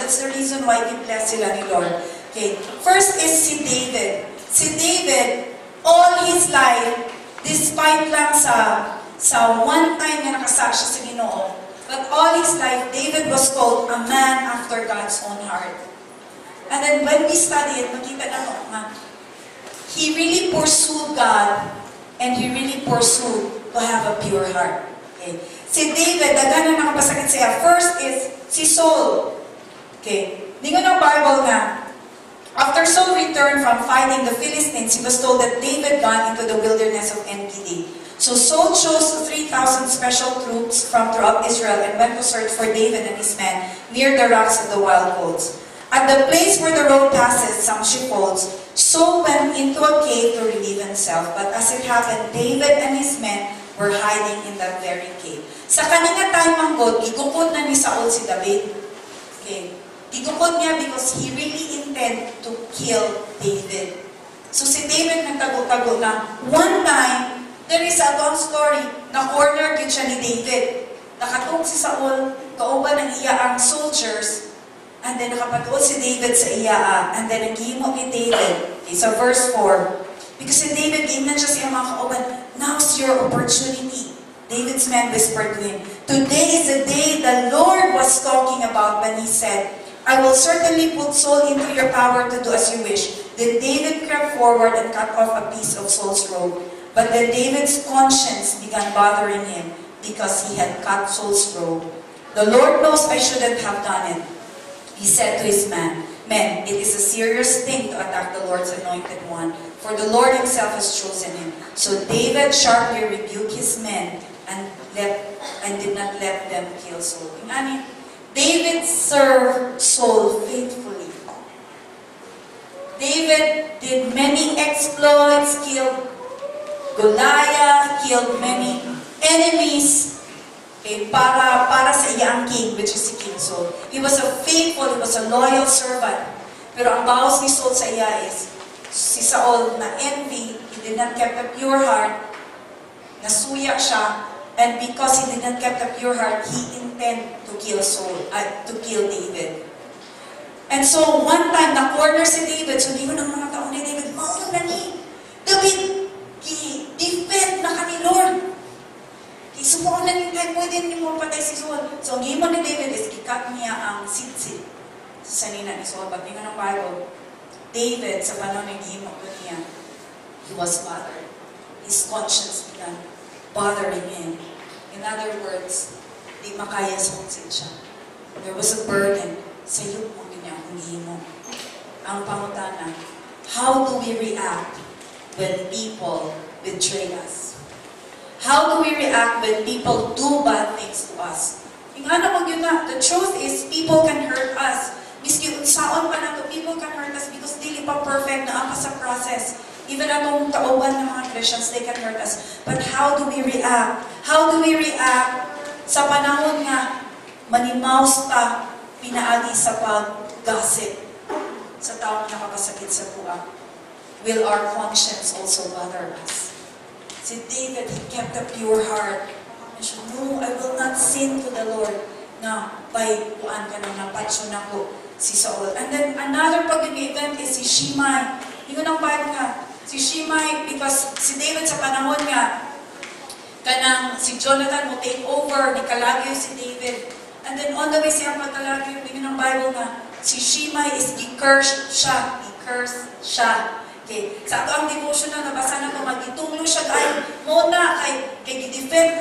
That's the reason why i-bless sila ni Lord. Okay. First is si David. Si David, all his life, despite lang sa one time na nakasa siya sa Ginoo, but all his life, David was called a man after God's own heart. And then when we study it, makita na nga, he really pursued God, and he really pursued to have a pure heart. Okay. Si David, daghan na nakapasakit siya. First is si Saul. Okay. Hindi ko ng Bible nga, after Saul returned from fighting the Philistines, he was told that David gone into the wilderness of En-Gedi. So Saul chose 3,000 special troops from throughout Israel and went to search for David and his men near the rocks of the wild goats. At the place where the road passes some sheepfolds, Saul went into a cave to relieve himself. But as it happened, David and his men were hiding in that very cave. Sa kanina time manggod, gigukod na ni Saul si David. Okay. Gigukod niya because he really intended to kill David. So si David nagtago-tago na. One time, there is a long story na corner din siya ni David. Nakatong si Saul, kauban ng iya ang soldiers, and then nakapatuod si David sa iya, and then naghimo ni David. Okay, so verse 4. Because si David, ginan siya siya mga kauban, now's your opportunity. David's men whispered to him, today is the day the Lord was talking about when he said, I will certainly put Saul into your power to do as you wish. Then David crept forward and cut off a piece of Saul's robe. But then David's conscience began bothering him because he had cut Saul's robe. The Lord knows I shouldn't have done it. He said to his men, it is a serious thing to attack the Lord's anointed one, for the Lord himself has chosen him. So David sharply rebuked his men and did not let them kill Saul. David served Saul faithfully. David did many exploits, killed Goliath, killed many enemies, okay, para sa iyang king, which is si King Saul. He was a faithful, he was a loyal servant. Pero ang bawas ni Saul sa iya is, si Saul na envy, he did not keep a pure heart, nasuya siya, and because he did not keep a pure heart, he intended to kill David. And so, one time, na-corner si David, so di ko ng mga taon ni David, mauna na ni David, defend na ka ni Lord. Sumuon na ni time, pwede ni mo patay si Saul. So, ang himo ni David is, ikat niya ang sitsit sa sanina ni Saul. Pag nga ng Bible, David, sa panahon ng himo ko niya, he was bothered. His conscience began bothering him. In other words, di makaya sumutsit siya. There was a burden sa iyo kung ganyan ang himo. Ang pangutana, how do we react when people betray us? How do we react when people do bad things to us? The truth is, people can hurt us. Miski unsaon pa na to, people can hurt us because dili pa perfect na ang sa process. Even atong kauban ng mga Christians, they can hurt us. But how do we react? How do we react sa panahon nga manimaus ta pinaagi sa pag-gossip sa taong nakakasakit sa buwan? Will our conscience also bother us? Si David, he kept a pure heart. He said, no, I will not sin to the Lord. Na, by kuan ka na napatsyo na ko si Saul. And then, another pag-event is si Shimei. Hindi ko nang bayad nga. Si Shimei, because si David sa panahon nga, kanang si Jonathan mo take over, ni kalagyo si David. And then on the way siya pagkalagyo, hindi ng Bible nga, si Shimei is i-curse siya. I-curse siya. Okay. Sa ato ang devotion na nabasa na ito, mag-itunglo siya kay muna, kay i-defend,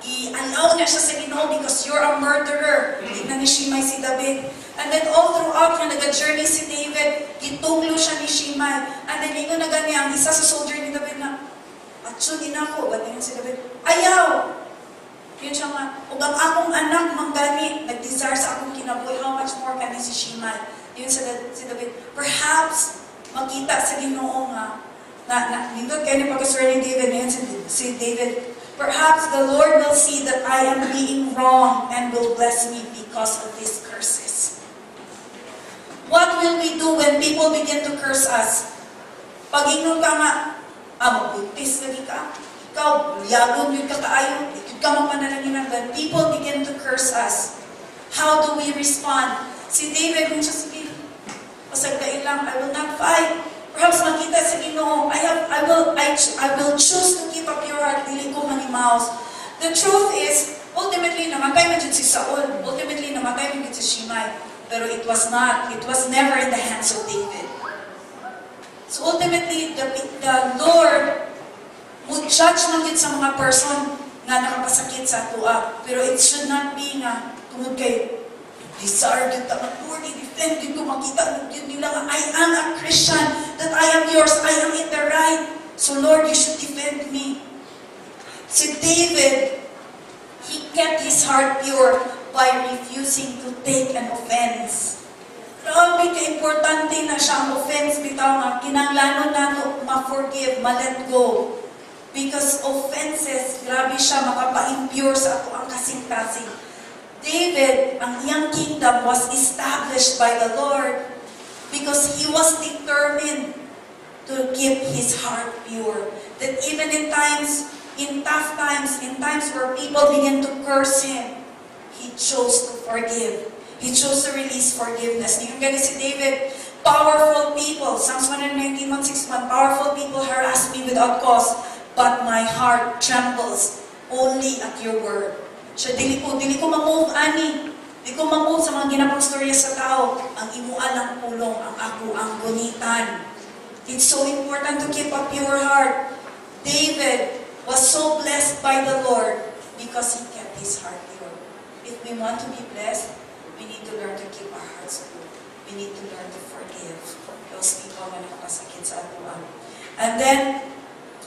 i-allow niya siya sa Ginoo because you're a murderer. Hindi na ni Shimei si David. And then all throughout na nag-journey si David, gitunglo siya ni Shimei. And then ito na ganyan, isa sa soldier ni David na, atso din ako, ba't yun si David? Ayaw! Yun siya nga, ug ang akong anak manggani, nag-desire sa akong kinabuhi, how much more kani si Shimei? Yun si David, perhaps, makita sa Ginoo nga, nindot kayo ni pagkaswerte ni David, yun si David, perhaps the Lord will see that I am being wrong and will bless me because of these curses. What will we do when people begin to curse us? Pag ingnon ka nga, magbutis lagi ka, ikaw, yagon yun ka kaayon, ikaw ka mapanalangin. When people begin to curse us, how do we respond? Si David, kung siya sige, pasagdain lang, I will not fight. Perhaps makita sa Ginoo, I will choose to keep a pure heart, dili ko manimaos. The truth is, ultimately, namatay man dyan si Saul. Ultimately, namatay man dyan si Shimei. Pero it was never in the hands of David. So ultimately, the Lord would judge man yun sa mga person nga nakapasakit sa atua. Pero it should not be nga, tungod kay desire yun ta, Lord, i-defend yun ko, makita yun nila nga, I am a Christian, that I am yours, I am in the right. So Lord, you should defend me. Si David, he kept his heart pure by refusing to take an offense. Grabe ka-importante na siya ang offense, bitaw nga, kinanglanon nato ma-forgive, ma-let go. Because offenses, grabe siya, makapa-impure sa ato ang kasing-kasing. David, ang iyang kingdom was established by the Lord because he was determined to keep his heart pure. That even in tough times, in times where people begin to curse him, he chose to forgive. He chose to release forgiveness. Ngayon ganun si David, powerful people, Psalms 119:161, powerful people harass me without cause, but my heart trembles only at your word. Siya, dili ko ma-move, ani. Dili ko ma-move sa mga ginapang storya sa tao. Ang imuan lang pulong, ang ako ang gunitan. It's so important to keep a pure heart. David was so blessed by the Lord because he kept his heart pure. If we want to be blessed, we need to learn to keep our hearts pure. We need to learn to forgive those people na nakapasakit sa atin. And then,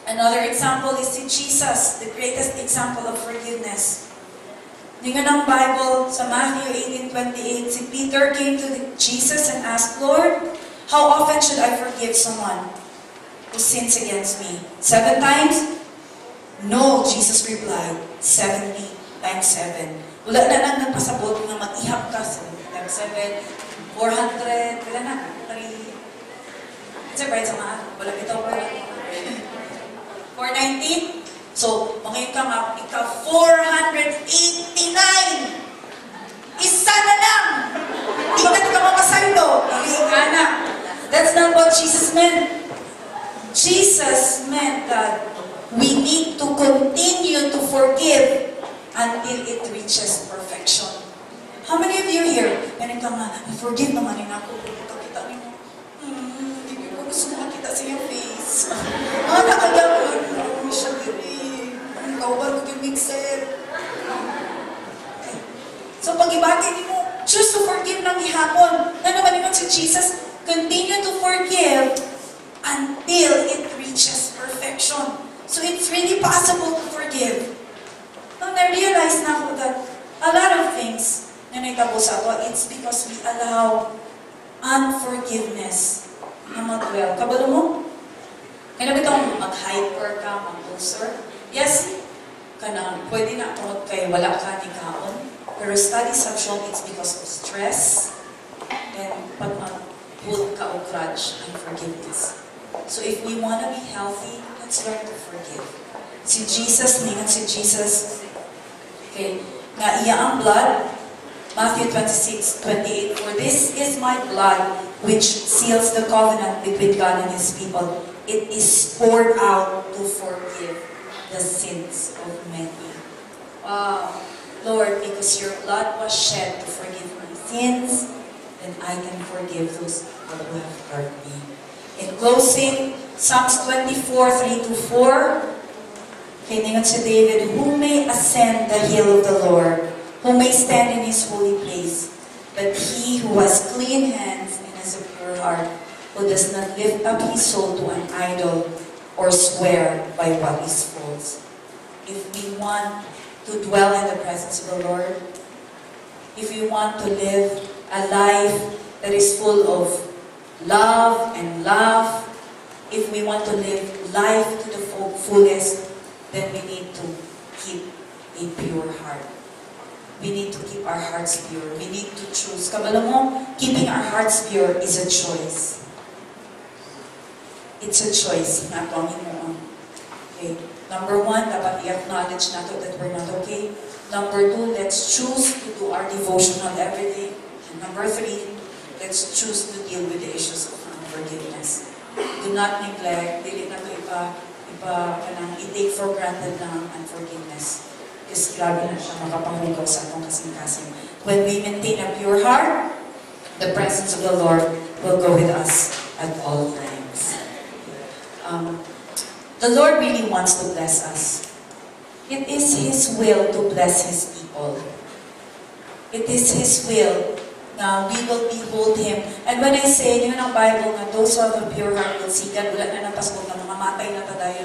another example is si Jesus, the greatest example of forgiveness. Tingnan ng Bible sa Matthew 18:28, si Peter came to Jesus and asked, Lord, how often should I forgive someone who sins against me? 7 times? No, Jesus replied, 70 times 7. Wala na lang nagpasabot nga mag-ihap ka sa times 7, 400, wala na, 3. It's a bright sa maat. Wala bitaw pa. 490? So, mga ka nga, ikaw 489! Isa na lang! Tingnan ka mapasando! Ika na! That's not what Jesus meant. Jesus meant that we need to continue to forgive until it reaches perfection. How many of you here, ganun ka nga, forgive naman yun ako. Kita niyo, hindi ko gusto makita sa iyong face. Nakagawa, siya diri. Kauban ko yung mixer. So, pag-ibati mo, choose to forgive ng ihapon. Na naman naman si Jesus, continue to forgive until it reaches perfection. So, it's really possible to forgive. Nung na-realize na ako that a lot of things na naitabo sa ako, it's because we allow unforgiveness na mag-dwell. Kabalo mo? Kaya na itong mag-hyper ka, mag-ulcer? Yes, kanang pwede na tungod kay wala ka ni kaon. Pero studies have shown it's because of stress and pag mag-pull ka o grudge and forgiveness. So if we want to be healthy, let's learn to forgive. Si Jesus, ningan si Jesus, okay, nga iya ang blood, Matthew 26:28, for this is my blood which seals the covenant between God and His people. It is poured out to forgive the sins of many. Lord, because your blood was shed to forgive my sins, then I can forgive those who have hurt me. In closing, Psalms 24:3-4, kiningon si David, who may ascend the hill of the Lord, who may stand in His holy place, but he who has clean hands and has a pure heart, who does not lift up his soul to an idol or swear by what is false. If we want to dwell in the presence of the Lord, if we want to live a life that is full of love and love, if we want to live life to the fullest, then we need to keep a pure heart. We need to keep our hearts pure. We need to choose. Kabalo mo, keeping our hearts pure is a choice. It's a choice. Natongin mo. Okay. Number 1, dapat i-acknowledge nato that we're not okay. Number 2, let's choose to do our devotional every day. And Number 3, let's choose to deal with the issues of unforgiveness. Do not neglect, dili na ito i-take for granted ng unforgiveness. Because grabe na siya makapangaligaw sa atong kasing-kasing. When we maintain a pure heart, the presence of the Lord will go with us at all times. The Lord really wants to bless us. It is His will to bless His people. It is His will na we will behold Him. And when I say, yun ang Bible na those who have a pure heart will see God, wala na napaskog na mga matay na tadayo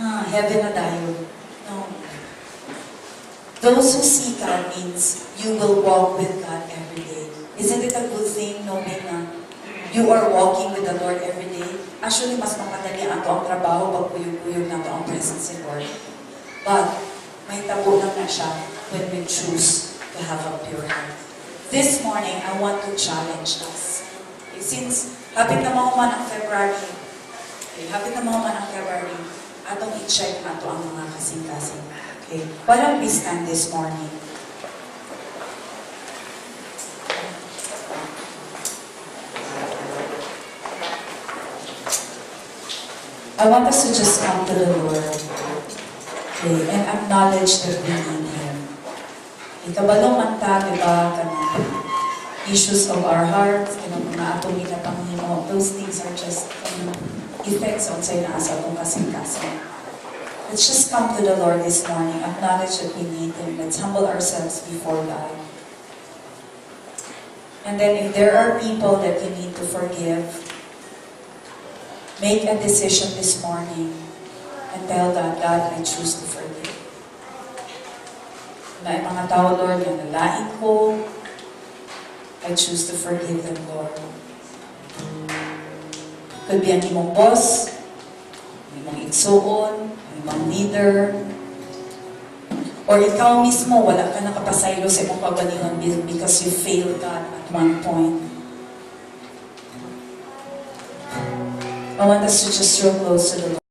na heaven na tayo. No. Those who see God means you will walk with God every day. Isn't it a good thing knowing na you are walking with the Lord every day? Actually, mas mamadali ang ang trabaho pag kuyog-kuyog na ang presence in Lord. But, may tabo lang na siya when we choose to have a pure heart. This morning, I want to challenge us. Since hapit na man ang February, atong i-check na ito ang mga kasing-kasing. Okay, why don't we stand this morning? I want us to just come to the Lord, okay, and acknowledge that we need Him. Ikabalong man ta, diba, issues of our hearts, mga atong ginapanghinmo, those things are just effects on sa inaasa atong kasing-kasing. Let's just come to the Lord this morning, acknowledge that we need Him. Let's humble ourselves before God. And then if there are people that you need to forgive, make a decision this morning and tell God, God, I choose to forgive. May mga tao, Lord, na nalain ko, I choose to forgive them, Lord. Could be ang imong boss, imong igsuon, imong leader, or ikaw mismo, wala ka nakapasaylo sa imong pagalingon because you failed God at one point. I want us to just draw close to the Lord.